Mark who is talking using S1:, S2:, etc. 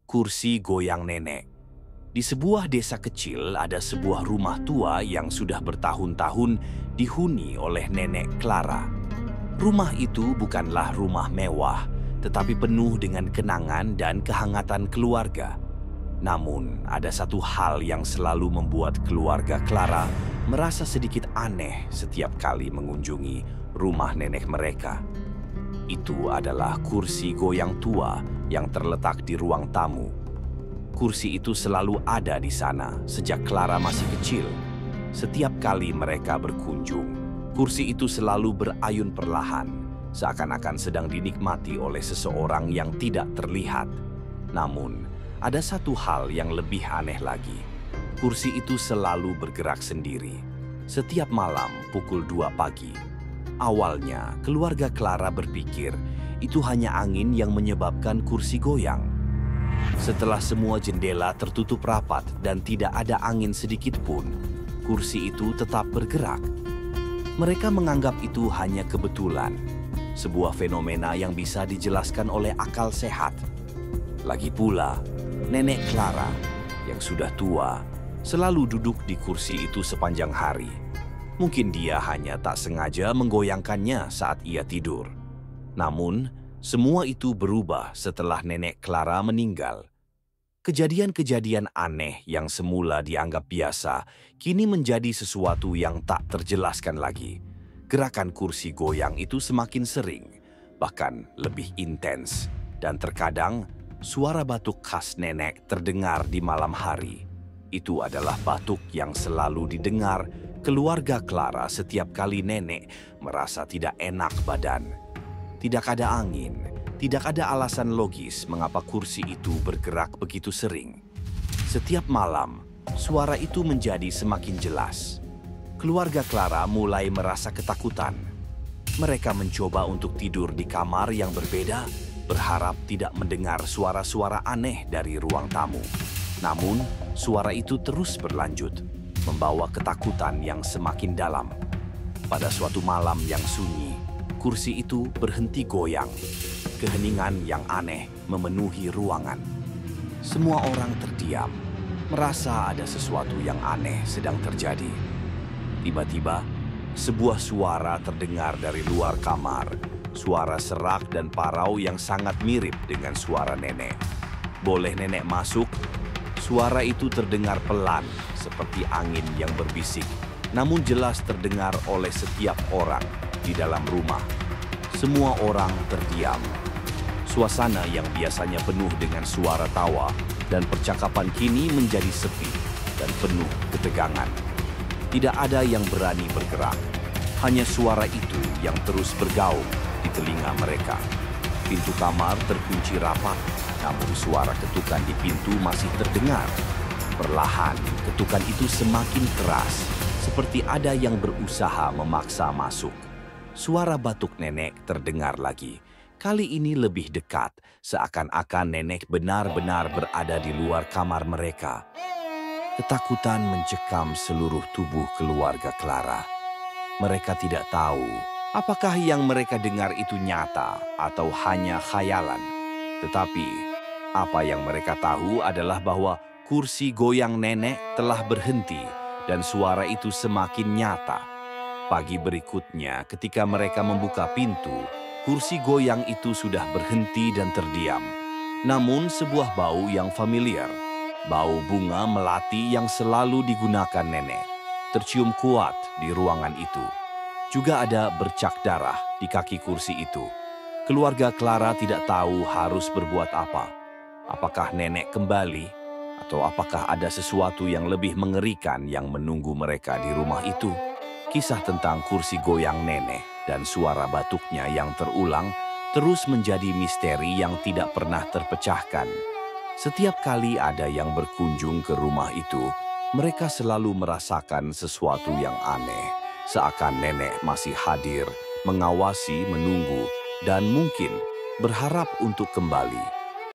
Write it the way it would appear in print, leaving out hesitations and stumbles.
S1: Kursi goyang nenek. Di sebuah desa kecil ada sebuah rumah tua yang sudah bertahun-tahun dihuni oleh nenek Clara. Rumah itu bukanlah rumah mewah, tetapi penuh dengan kenangan dan kehangatan keluarga. Namun, ada satu hal yang selalu membuat keluarga Clara merasa sedikit aneh setiap kali mengunjungi rumah nenek mereka. Itu adalah kursi goyang tua yang terletak di ruang tamu. Kursi itu selalu ada di sana sejak Clara masih kecil. Setiap kali mereka berkunjung, kursi itu selalu berayun perlahan, seakan-akan sedang dinikmati oleh seseorang yang tidak terlihat. Namun, ada satu hal yang lebih aneh lagi. Kursi itu selalu bergerak sendiri. Setiap malam pukul 2 pagi. Awalnya, keluarga Clara berpikir itu hanya angin yang menyebabkan kursi goyang. Setelah semua jendela tertutup rapat dan tidak ada angin sedikit pun, kursi itu tetap bergerak. Mereka menganggap itu hanya kebetulan, sebuah fenomena yang bisa dijelaskan oleh akal sehat. Lagi pula, nenek Clara yang sudah tua selalu duduk di kursi itu sepanjang hari. Mungkin dia hanya tak sengaja menggoyangkannya saat ia tidur. Namun, semua itu berubah setelah nenek Clara meninggal. Kejadian-kejadian aneh yang semula dianggap biasa, kini menjadi sesuatu yang tak terjelaskan lagi. Gerakan kursi goyang itu semakin sering, bahkan lebih intens. Dan terkadang, suara batuk khas nenek terdengar di malam hari. Itu adalah batuk yang selalu didengar keluarga Clara setiap kali nenek merasa tidak enak badan. Tidak ada angin, tidak ada alasan logis mengapa kursi itu bergerak begitu sering. Setiap malam, suara itu menjadi semakin jelas. Keluarga Clara mulai merasa ketakutan. Mereka mencoba untuk tidur di kamar yang berbeda, berharap tidak mendengar suara-suara aneh dari ruang tamu. Namun, suara itu terus berlanjut, membawa ketakutan yang semakin dalam. Pada suatu malam yang sunyi, kursi itu berhenti goyang. Keheningan yang aneh memenuhi ruangan. Semua orang terdiam, merasa ada sesuatu yang aneh sedang terjadi. Tiba-tiba, sebuah suara terdengar dari luar kamar. Suara serak dan parau yang sangat mirip dengan suara nenek. "Boleh nenek masuk?" Suara itu terdengar pelan, seperti angin yang berbisik, namun jelas terdengar oleh setiap orang di dalam rumah. Semua orang terdiam. Suasana yang biasanya penuh dengan suara tawa dan percakapan kini menjadi sepi dan penuh ketegangan. Tidak ada yang berani bergerak. Hanya suara itu yang terus bergaung di telinga mereka. Pintu kamar terkunci rapat, namun suara ketukan di pintu masih terdengar. Perlahan, ketukan itu semakin keras, seperti ada yang berusaha memaksa masuk. Suara batuk nenek terdengar lagi. Kali ini lebih dekat, seakan-akan nenek benar-benar berada di luar kamar mereka. Ketakutan mencekam seluruh tubuh keluarga Clara. Mereka tidak tahu apakah yang mereka dengar itu nyata atau hanya khayalan. Tetapi, apa yang mereka tahu adalah bahwa kursi goyang nenek telah berhenti dan suara itu semakin nyata. Pagi berikutnya, ketika mereka membuka pintu, kursi goyang itu sudah berhenti dan terdiam. Namun sebuah bau yang familiar, bau bunga melati yang selalu digunakan nenek, tercium kuat di ruangan itu. Juga ada bercak darah di kaki kursi itu. Keluarga Clara tidak tahu harus berbuat apa. Apakah nenek kembali? Atau apakah ada sesuatu yang lebih mengerikan yang menunggu mereka di rumah itu? Kisah tentang kursi goyang nenek dan suara batuknya yang terulang terus menjadi misteri yang tidak pernah terpecahkan. Setiap kali ada yang berkunjung ke rumah itu, mereka selalu merasakan sesuatu yang aneh. Seakan nenek masih hadir, mengawasi, menunggu, dan mungkin berharap untuk kembali.